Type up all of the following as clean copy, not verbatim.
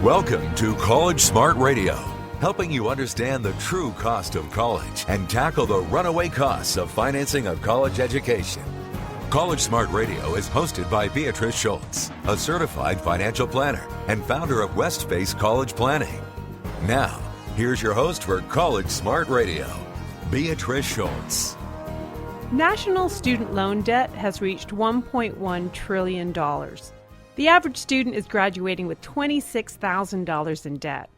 Welcome to College Smart Radio, helping you understand the true cost of college and tackle the runaway costs of financing a college education. College Smart Radio is hosted by Beatrice Schultz, a certified financial planner and founder of Westface College Planning. Now, here's your host for College Smart Radio, Beatrice Schultz. National student loan debt has reached $1.1 trillion. The average student is graduating with $26,000 in debt.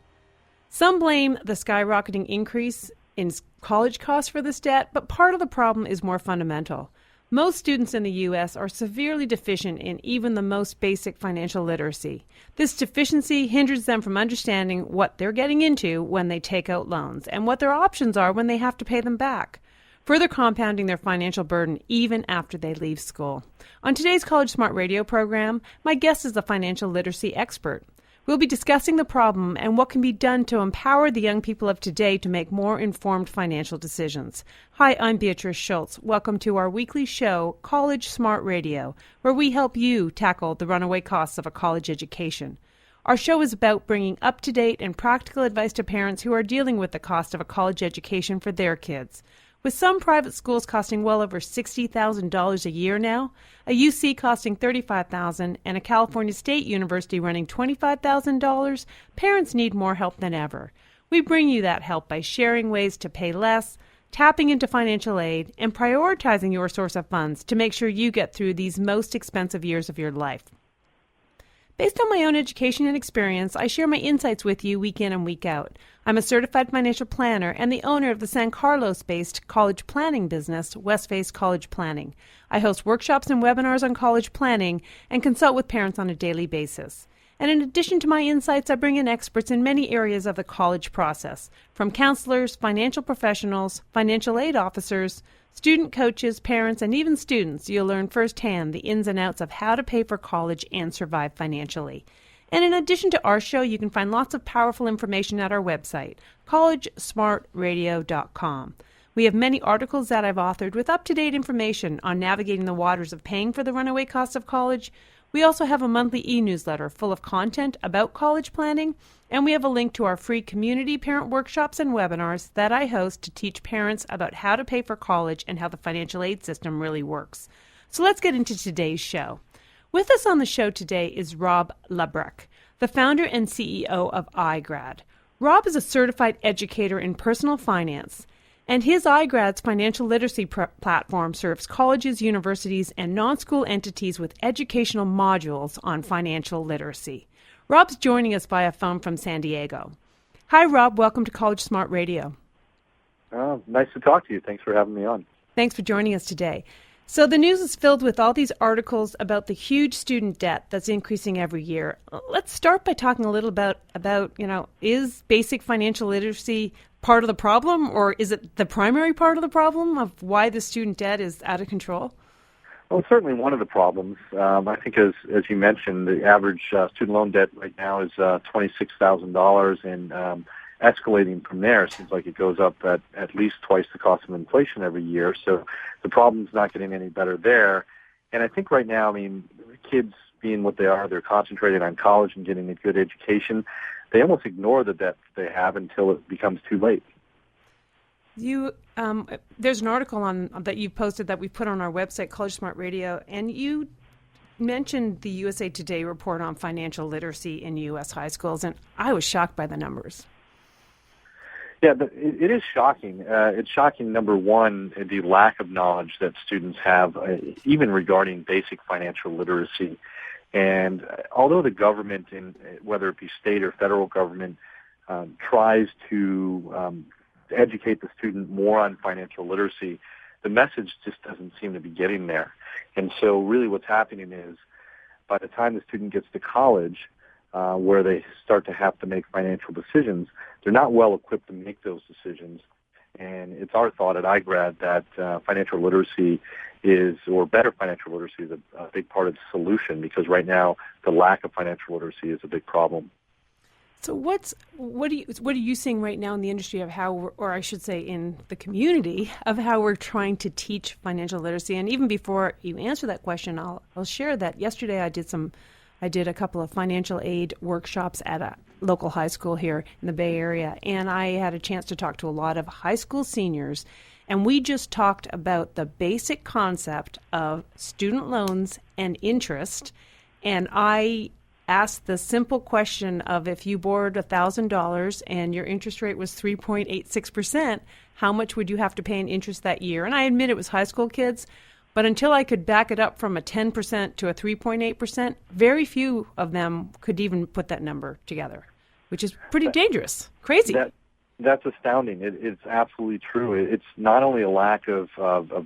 Some blame the skyrocketing increase in college costs for this debt, but part of the problem is more fundamental. Most students in the U.S. are severely deficient in even the most basic financial literacy. This deficiency hinders them from understanding what they're getting into when they take out loans and what their options are when they have to pay them back, further compounding their financial burden even after they leave school. On today's College Smart Radio program, my guest is a financial literacy expert. We'll be discussing the problem and what can be done to empower the young people of today to make more informed financial decisions. Hi, I'm Beatrice Schultz. Welcome to our weekly show, College Smart Radio, where we help you tackle the runaway costs of a college education. Our show is about bringing up-to-date and practical advice to parents who are dealing with the cost of a college education for their kids. With some private schools costing well over $60,000 a year now, a UC costing $35,000, and a California State University running $25,000, parents need more help than ever. We bring you that help by sharing ways to pay less, tapping into financial aid, and prioritizing your source of funds to make sure you get through these most expensive years of your life. Based on my own education and experience, I share my insights with you week in and week out. I'm a certified financial planner and the owner of the San Carlos-based college planning business, Westface College Planning. I host workshops and webinars on college planning and consult with parents on a daily basis. And in addition to my insights, I bring in experts in many areas of the college process, from counselors, financial professionals, financial aid officers, student coaches, parents, and even students. You'll learn firsthand the ins and outs of how to pay for college and survive financially. And in addition to our show, you can find lots of powerful information at our website, collegesmartradio.com. We have many articles that I've authored with up-to-date information on navigating the waters of paying for the runaway cost of college. We also have a monthly e-newsletter full of content about college planning, and we have a link to our free community parent workshops and webinars that I host to teach parents about how to pay for college and how the financial aid system really works. So let's get into today's show. With us on the show today is Rob LaBreche, the founder and CEO of iGrad. Rob is a certified educator in personal finance, and his iGrad's financial literacy platform serves colleges, universities, and non-school entities with educational modules on financial literacy. Rob's joining us via phone from San Diego. Hi, Rob. Welcome to College Smart Radio. Nice to talk to you. Thanks for having me on. Thanks for joining us today. So the news is filled with all these articles about the huge student debt that's increasing every year. Let's start by talking a little about is basic financial literacy part of the problem, or is it the primary part of the problem of why the student debt is out of control? Well, it's certainly one of the problems. I think, as you mentioned, the average student loan debt right now is $26,000, and escalating from there. It seems like it goes up at least twice the cost of inflation every year. So the problem's not getting any better there. And I think right now, kids being what they are, they're concentrated on college and getting a good education. They almost ignore the debt they have until it becomes too late. There's an article that you posted that we put on our website, College Smart Radio, and you mentioned the USA Today report on financial literacy in U.S. high schools, and I was shocked by the numbers. Yeah, it is shocking. It's shocking, number one, the lack of knowledge that students have, even regarding basic financial literacy. And although the government, whether it be state or federal government, tries to educate the student more on financial literacy, the message just doesn't seem to be getting there. And so really what's happening is by the time the student gets to college, where they start to have to make financial decisions, they're not well equipped to make those decisions. And it's our thought at iGrad that financial literacy better financial literacy is a big part of the solution, because right now the lack of financial literacy is a big problem. So what are you seeing right now in the industry of how, or I should say in the community, of how we're trying to teach financial literacy? And even before you answer that question, I'll share that yesterday I did a couple of financial aid workshops at local high school here in the Bay Area, and I had a chance to talk to a lot of high school seniors, and we just talked about the basic concept of student loans and interest, and I asked the simple question of if you borrowed $1,000 and your interest rate was 3.86%, how much would you have to pay in interest that year? And I admit it was high school kids, but until I could back it up from a 10% to a 3.8%, very few of them could even put that number together, which is pretty dangerous, crazy. That's astounding. It's absolutely true. It's not only a lack of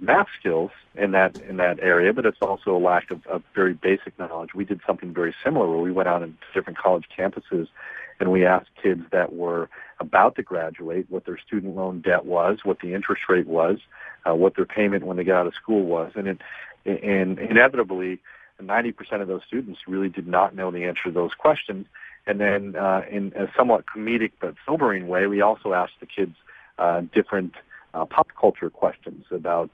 math skills in that area, but it's also a lack of very basic knowledge. We did something very similar where we went out into different college campuses and we asked kids that were about to graduate what their student loan debt was, what the interest rate was, what their payment when they got out of school was. And inevitably, 90% of those students really did not know the answer to those questions. And then in a somewhat comedic but sobering way, we also asked the kids different pop culture questions about,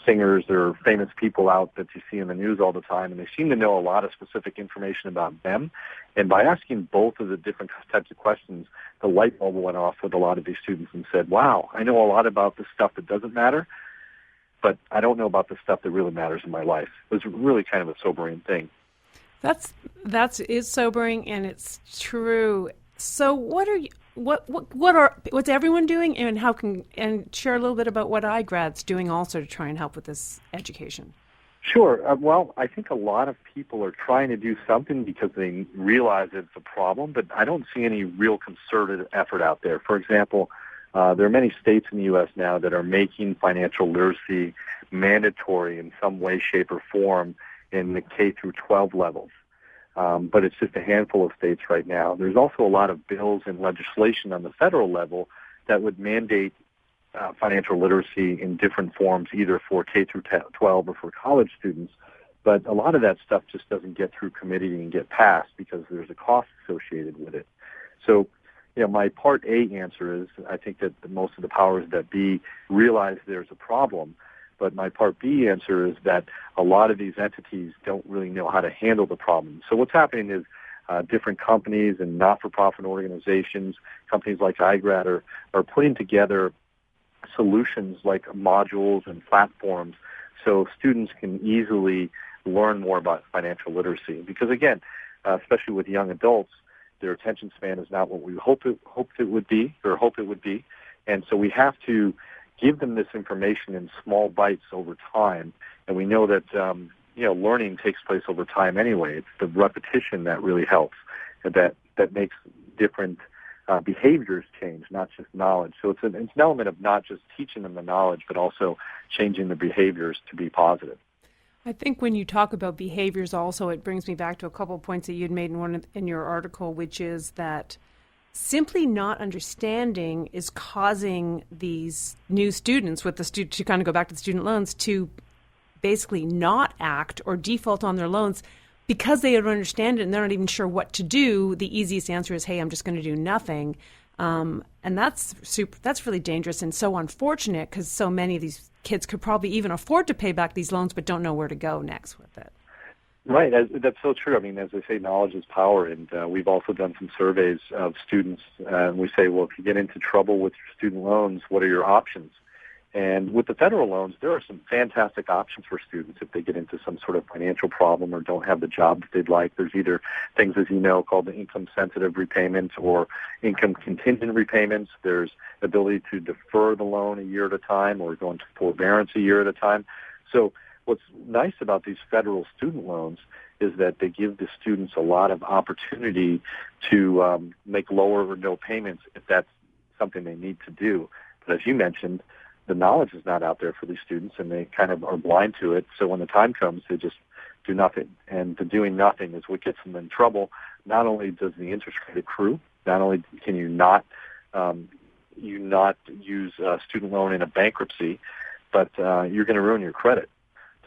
singers or famous people out that you see in the news all the time. And they seem to know a lot of specific information about them. And by asking both of the different types of questions, the light bulb went off with a lot of these students and said, wow, I know a lot about the stuff that doesn't matter, but I don't know about the stuff that really matters in my life. It was really kind of a sobering thing. That is sobering, and it's true. So what's everyone doing, and share a little bit about what iGrad's doing also to try and help with this education? Sure. Well, I think a lot of people are trying to do something because they realize it's a problem, but I don't see any real concerted effort out there. For example, there are many states in the U.S. now that are making financial literacy mandatory in some way, shape, or form in the K through 12 levels. But it's just a handful of states right now. There's also a lot of bills and legislation on the federal level that would mandate financial literacy in different forms, either for K through 12 or for college students. But a lot of that stuff just doesn't get through committee and get passed because there's a cost associated with it. So, my part A answer is I think that most of the powers that be realize there's a problem. But my part B answer is that a lot of these entities don't really know how to handle the problem. So what's happening is different companies and not-for-profit organizations, companies like iGrad, are putting together solutions like modules and platforms so students can easily learn more about financial literacy. Because again, especially with young adults, their attention span is not what we hope it would be. And so we have to give them this information in small bites over time. And we know that, learning takes place over time anyway. It's the repetition that really helps, that makes different behaviors change, not just knowledge. So it's an element of not just teaching them the knowledge, but also changing the behaviors to be positive. I think when you talk about behaviors also, it brings me back to a couple of points that you'd made in your article, which is that simply not understanding is causing these new students to kind of go back to the student loans to basically not act or default on their loans because they don't understand it and they're not even sure what to do. The easiest answer is, hey, I'm just going to do nothing. And that's really dangerous and so unfortunate because so many of these kids could probably even afford to pay back these loans but don't know where to go next with it. Right, that's so true. I mean, as they say, knowledge is power, and we've also done some surveys of students, and we say, well, if you get into trouble with your student loans, what are your options? And with the federal loans, there are some fantastic options for students if they get into some sort of financial problem or don't have the job that they'd like. There's either things, as you know, called the income-sensitive repayments or income-contingent repayments. There's the ability to defer the loan a year at a time or go into forbearance a year at a time. So what's nice about these federal student loans is that they give the students a lot of opportunity to make lower or no payments if that's something they need to do. But as you mentioned, the knowledge is not out there for these students, and they kind of are blind to it. So when the time comes, they just do nothing. And the doing nothing is what gets them in trouble. Not only does the interest rate accrue, not only can you not use a student loan in a bankruptcy, but you're going to ruin your credit.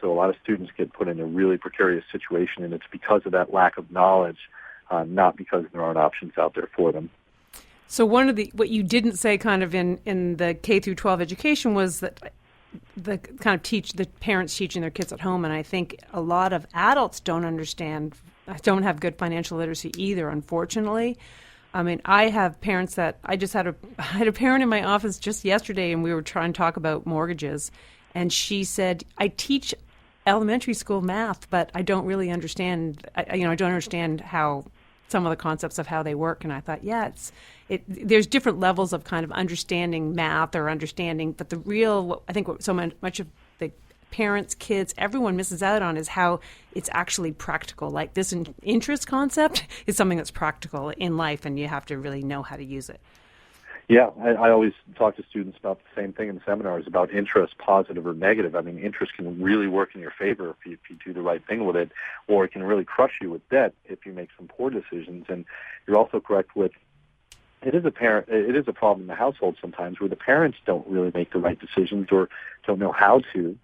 So a lot of students get put in a really precarious situation, and it's because of that lack of knowledge, not because there aren't options out there for them. So what you didn't say kind of in the K through 12 education was that the parents teaching their kids at home, and I think a lot of adults don't understand don't have good financial literacy either, unfortunately. I mean, I have parents that I had a parent in my office just yesterday, and we were trying to talk about mortgages, and she said, "I teach elementary school math, but I don't really understand. I don't understand how some of the concepts of how they work." And I thought, there's different levels of kind of understanding math or understanding, but the real, I think, what so much of the parents, kids, everyone misses out on is how it's actually practical. Like this interest concept is something that's practical in life, and you have to really know how to use it. Yeah, I always talk to students about the same thing in seminars about interest, positive or negative. I mean, interest can really work in your favor if you do the right thing with it, or it can really crush you with debt if you make some poor decisions. And you're also correct with it is a problem in the household sometimes where the parents don't really make the right decisions or don't know how to.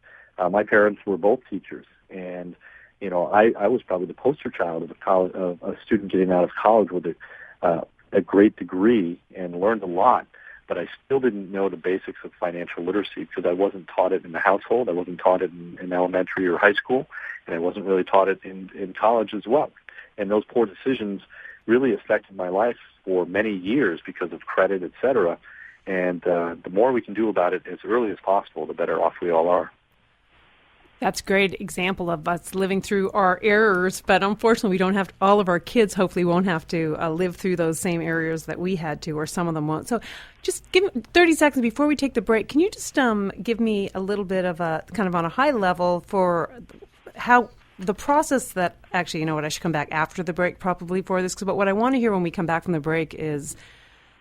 My parents were both teachers, and I was probably the poster child of a student getting out of college with a great degree and learned a lot, but I still didn't know the basics of financial literacy because I wasn't taught it in the household, I wasn't taught it in elementary or high school, and I wasn't really taught it in college as well. And those poor decisions really affected my life for many years because of credit, et cetera. And the more we can do about it as early as possible, the better off we all are. That's a great example of us living through our errors, but unfortunately we don't have to, all of our kids hopefully won't have to live through those same errors that we had to, or some of them won't. So just give me 30 seconds before we take the break. Can you just give me a little bit of a kind of on a high level for how the process that actually, you know what, I should come back after the break probably for this, but what I want to hear when we come back from the break is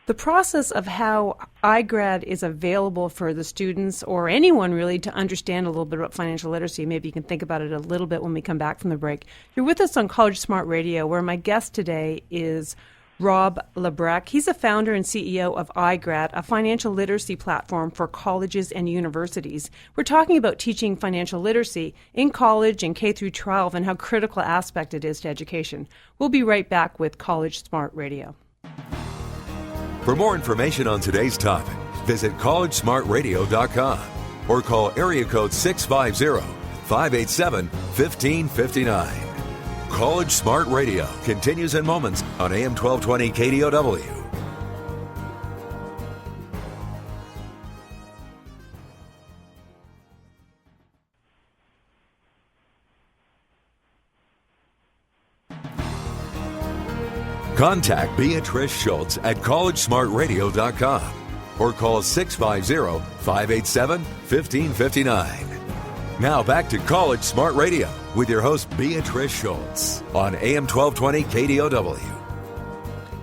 the process of how iGrad is available for the students or anyone really to understand a little bit about financial literacy. Maybe you can think about it a little bit when we come back from the break. You're with us on College Smart Radio, where my guest today is Rob LaBreche. He's the founder and CEO of iGrad, a financial literacy platform for colleges and universities. We're talking about teaching financial literacy in college and K through 12 and how critical aspect it is to education. We'll be right back with College Smart Radio. For more information on today's topic, visit collegesmartradio.com or call area code 650-587-1559. College Smart Radio continues in moments on AM 1220 KDOW. Contact Beatrice Schultz at collegesmartradio.com or call 650-587-1559. Now back to College Smart Radio with your host Beatrice Schultz on AM 1220 KDOW.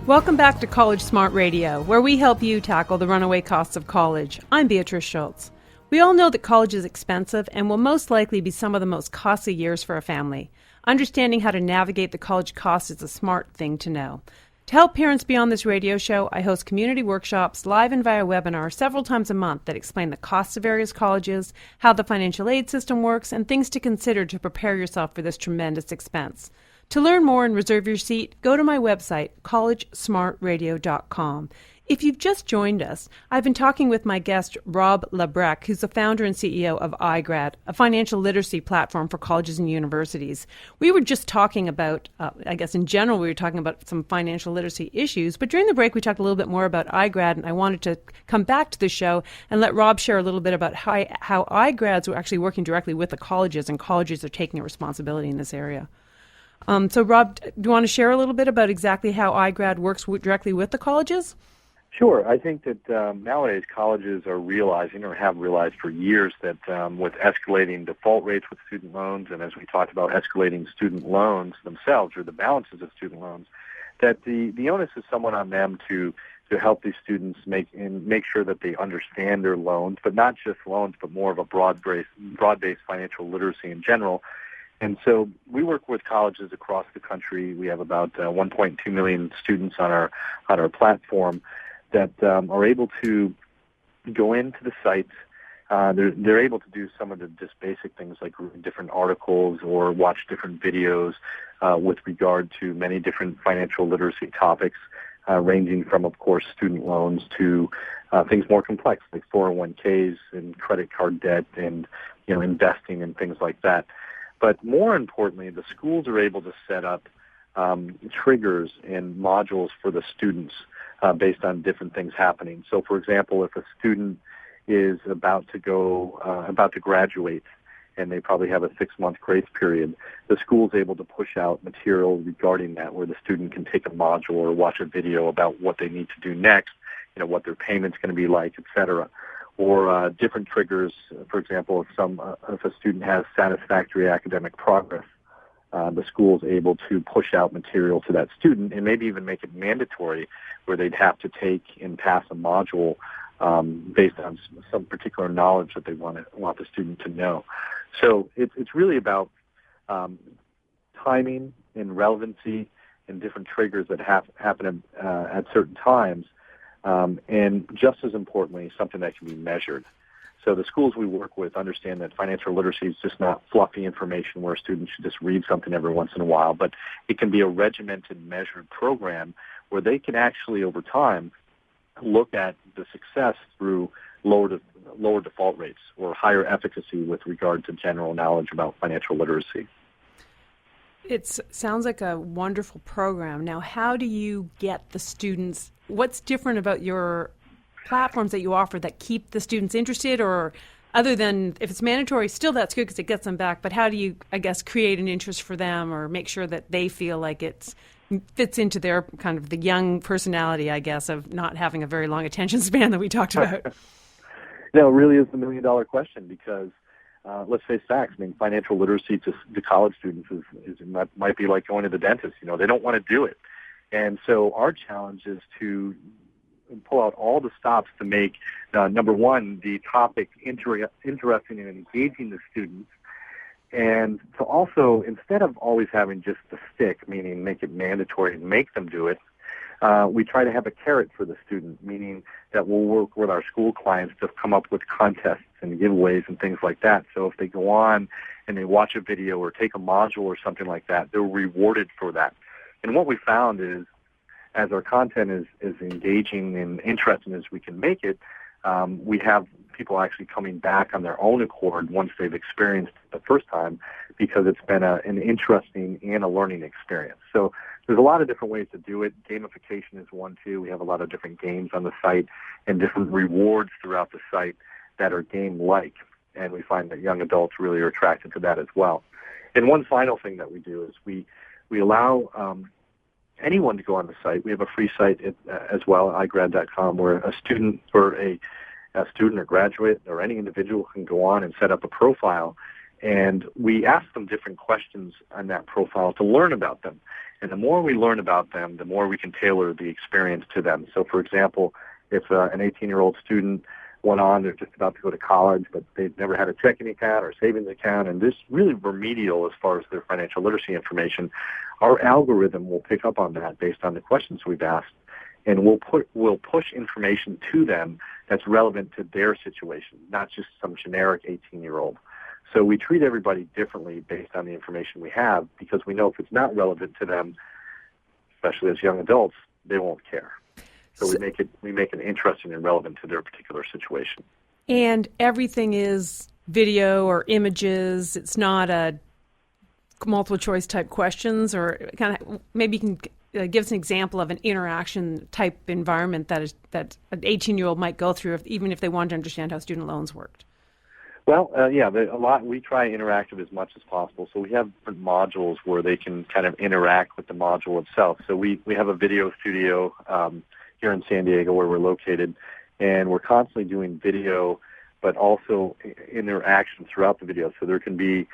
Welcome back to College Smart Radio, where we help you tackle the runaway costs of college. I'm Beatrice Schultz. We all know that college is expensive and will most likely be some of the most costly years for a family. Understanding how to navigate the college costs is a smart thing to know. To help parents be on this radio show, I host community workshops live and via webinar several times a month that explain the costs of various colleges, how the financial aid system works, and things to consider to prepare yourself for this tremendous expense. To learn more and reserve your seat, go to my website, collegesmartradio.com. If you've just joined us, I've been talking with my guest, Rob LaBreche, who's the founder and CEO of iGrad, a financial literacy platform for colleges and universities. We were just talking about, I guess in general, we were talking about some financial literacy issues, but during the break we talked a little bit more about iGrad, and I wanted to come back to the show and let Rob share a little bit about how iGrads were actually working directly with the colleges, and colleges are taking a responsibility in this area. So Rob, do you want to share a little bit about exactly how iGrad works directly with the colleges? Sure. I think that nowadays colleges are realizing, or have realized for years, that with escalating default rates with student loans, and as we talked about, escalating student loans themselves, or the balances of student loans, that the onus is somewhat on them to help these students make sure that they understand their loans, but not just loans, but more of a broad-based financial literacy in general. And so we work with colleges across the country. We have about 1.2 million students on our platform that are able to go into the sites. They're able to do some of the just basic things like read different articles or watch different videos with regard to many different financial literacy topics, ranging from, of course, student loans to things more complex like 401ks and credit card debt and investing and things like that. But more importantly, the schools are able to set up triggers and modules for the students based on different things happening. So, for example, if a student is about to graduate, and they probably have a 6-month grace period, the school is able to push out material regarding that, where the student can take a module or watch a video about what they need to do next, what their payment's going to be like, et cetera. Or different triggers. For example, if a student has satisfactory academic progress, the school is able to push out material to that student and maybe even make it mandatory, where they'd have to take and pass a module based on some particular knowledge that they want the student to know. So it's really about timing and relevancy and different triggers that happen at certain times, and just as importantly, something that can be measured. So the schools we work with understand that financial literacy is just not fluffy information where students should just read something every once in a while, but it can be a regimented, measured program where they can actually, over time, look at the success through lower default rates or higher efficacy with regard to general knowledge about financial literacy. It sounds like a wonderful program. Now, how do you get the students? What's different about your platforms that you offer that keep the students interested, or other than if it's mandatory, still that's good because it gets them back, but how do you, I guess, create an interest for them or make sure that they feel like it fits into their kind of the young personality, I guess, of not having a very long attention span that we talked about? No, it really is the million-dollar question because let's face facts. I mean, financial literacy to college students might be like going to the dentist. They don't want to do it. And so our challenge is to pull out all the stops to make, number one, the topic interesting and engaging the students, and to also, instead of always having just the stick, meaning make it mandatory and make them do it, we try to have a carrot for the student, meaning that we'll work with our school clients to come up with contests and giveaways and things like that. So if they go on and they watch a video or take a module or something like that, they're rewarded for that. And what we found is, as our content is engaging and interesting as we can make it, we have people actually coming back on their own accord once they've experienced it the first time, because it's been an interesting and a learning experience. So there's a lot of different ways to do it. Gamification is one, too. We have a lot of different games on the site and different rewards throughout the site that are game-like, and we find that young adults really are attracted to that as well. And one final thing that we do is we allow anyone to go on the site. We have a free site as well, iGrad.com, where a student or a student or graduate or any individual can go on and set up a profile, and we ask them different questions on that profile to learn about them. And the more we learn about them, the more we can tailor the experience to them. So, for example, if an 18-year-old student went on, they're just about to go to college, but they've never had a checking account or savings account, and this really remedial as far as their financial literacy information, our algorithm will pick up on that based on the questions we've asked, and we'll push information to them that's relevant to their situation, not just some generic 18-year-old. So we treat everybody differently based on the information we have, because we know if it's not relevant to them, especially as young adults, they won't care. So we make it interesting and relevant to their particular situation. And everything is video or images. It's not a multiple choice type questions, or kind of maybe you can give us an example of an interaction type environment that an 18-year-old might go through, even if they wanted to understand how student loans worked. Well, we try interactive as much as possible. So we have different modules where they can kind of interact with the module itself. So we have a video studio here in San Diego where we're located, and we're constantly doing video, but also interaction throughout the video. So there can be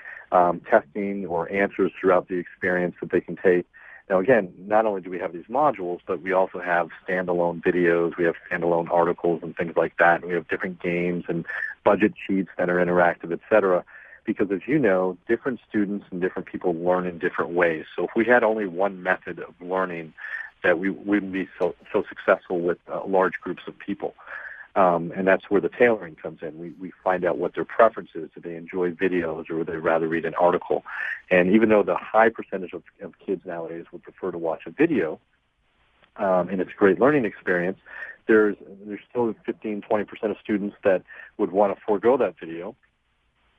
testing or answers throughout the experience that they can take. Now, again, not only do we have these modules, but we also have standalone videos, we have standalone articles and things like that, and we have different games and budget sheets that are interactive, et cetera, because, as you know, different students and different people learn in different ways. So if we had only one method of learning, that we wouldn't be so successful with large groups of people. And that's where the tailoring comes in. We find out what their preference is. Do they enjoy videos, or would they rather read an article? And even though the high percentage of kids nowadays would prefer to watch a video, and it's a great learning experience, there's still 15, 20% of students that would want to forego that video,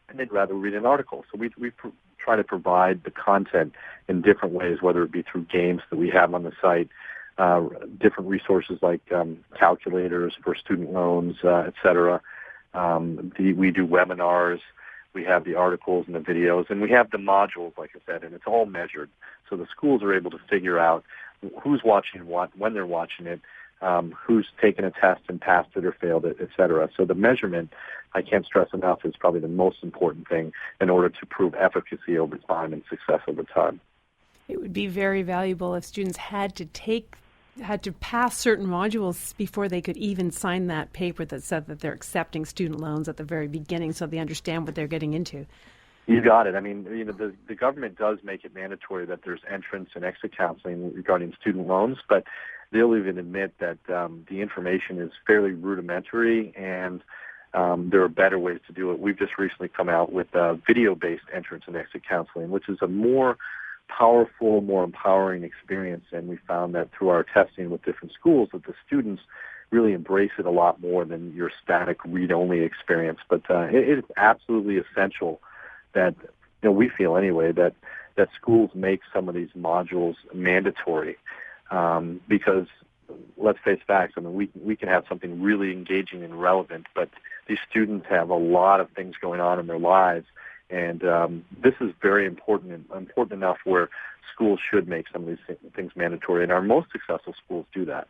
and they'd rather read an article. So we try to provide the content in different ways, whether it be through games that we have on the site, different resources like calculators for student loans, et cetera. We do webinars. We have the articles and the videos, and we have the modules, like I said, and it's all measured. So the schools are able to figure out who's watching what, when they're watching it, who's taken a test and passed it or failed it, et cetera. So the measurement, I can't stress enough, is probably the most important thing in order to prove efficacy over time and success over time. It would be very valuable if students had to pass certain modules before they could even sign that paper that said that they're accepting student loans at the very beginning, so they understand what they're getting into. You got it. I mean, the government does make it mandatory that there's entrance and exit counseling regarding student loans, but they'll even admit that the information is fairly rudimentary, and there are better ways to do it. We've just recently come out with video-based entrance and exit counseling, which is a more powerful, more empowering experience, and we found that through our testing with different schools that the students really embrace it a lot more than your static read-only experience. But it is absolutely essential that, we feel anyway, that schools make some of these modules mandatory, because let's face facts. I mean, we can have something really engaging and relevant, but these students have a lot of things going on in their lives. And this is very important enough where schools should make some of these things mandatory, and our most successful schools do that.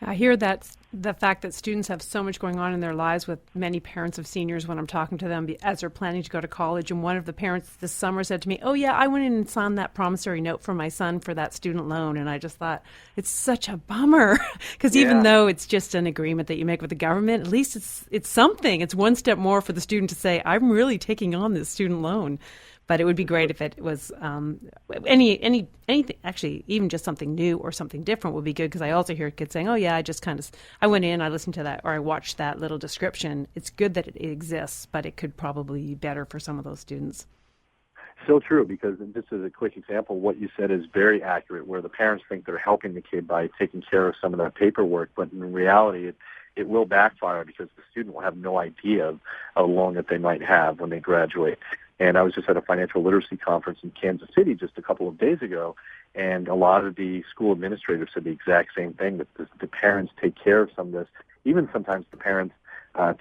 I hear that the fact that students have so much going on in their lives, with many parents of seniors when I'm talking to them as they're planning to go to college. And one of the parents this summer said to me, "Oh yeah, I went in and signed that promissory note for my son for that student loan." And I just thought, it's such a bummer, because even though it's just an agreement that you make with the government, at least it's something. It's one step more for the student to say, "I'm really taking on this student loan." But it would be great if it was anything, actually, even just something new or something different would be good, because I also hear kids saying, "Oh yeah, I went in, I listened to that, or I watched that little description." It's good that it exists, but it could probably be better for some of those students. So true, because just as a quick example, what you said is very accurate, where the parents think they're helping the kid by taking care of some of that paperwork, but in reality, it will backfire, because the student will have no idea of how long that they might have when they graduate. And I was just at a financial literacy conference in Kansas City just a couple of days ago, and a lot of the school administrators said the exact same thing, that the parents take care of some of this. Even sometimes the parents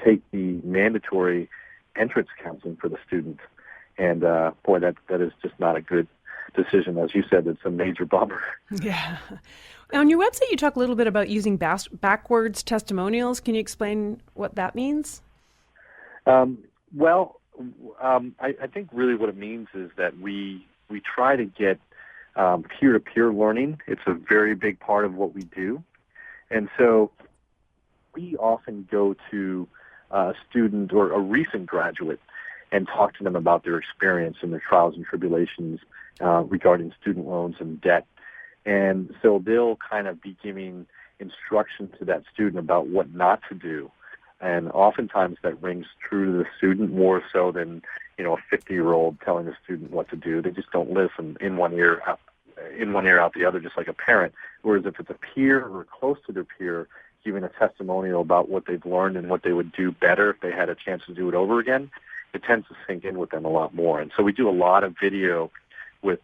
take the mandatory entrance counseling for the students. And boy, that is just not a good decision. As you said, it's a major bummer. Yeah. On your website, you talk a little bit about using backwards testimonials. Can you explain what that means? I think really what it means is that we try to get peer-to-peer learning. It's a very big part of what we do. And so we often go to a student or a recent graduate and talk to them about their experience and their trials and tribulations regarding student loans and debt. And so they'll kind of be giving instruction to that student about what not to do. And oftentimes that rings true to the student more so than, a 50-year-old telling a student what to do. They just don't listen in one ear out the other, just like a parent. Whereas if it's a peer or close to their peer giving a testimonial about what they've learned and what they would do better if they had a chance to do it over again, it tends to sink in with them a lot more. And so we do a lot of video with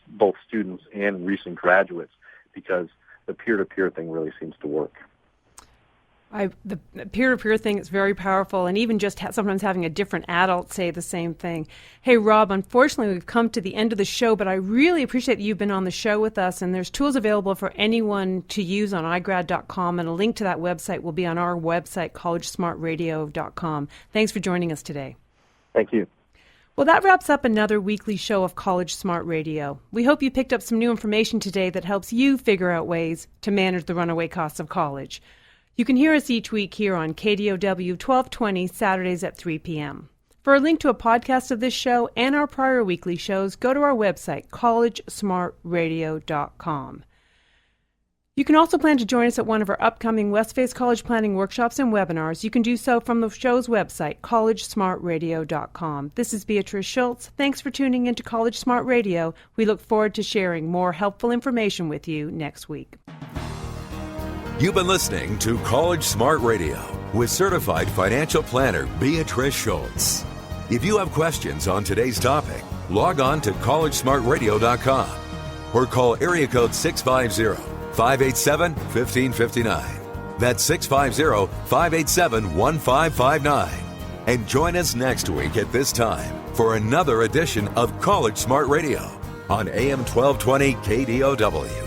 both students and recent graduates, because the peer-to-peer thing really seems to work. The peer-to-peer thing is very powerful, and even just sometimes having a different adult say the same thing. Hey, Rob, unfortunately, we've come to the end of the show, but I really appreciate that you've been on the show with us, and there's tools available for anyone to use on iGrad.com, and a link to that website will be on our website, collegesmartradio.com. Thanks for joining us today. Thank you. Well, that wraps up another weekly show of College Smart Radio. We hope you picked up some new information today that helps you figure out ways to manage the runaway costs of college. You can hear us each week here on KDOW 1220, Saturdays at 3 p.m. For a link to a podcast of this show and our prior weekly shows, go to our website, collegesmartradio.com. You can also plan to join us at one of our upcoming Westface College Planning workshops and webinars. You can do so from the show's website, collegesmartradio.com. This is Beatrice Schultz. Thanks for tuning into College Smart Radio. We look forward to sharing more helpful information with you next week. You've been listening to College Smart Radio with certified financial planner Beatrice Schultz. If you have questions on today's topic, log on to collegesmartradio.com or call area code 650-587-1559. That's 650-587-1559. And join us next week at this time for another edition of College Smart Radio on AM 1220 KDOW.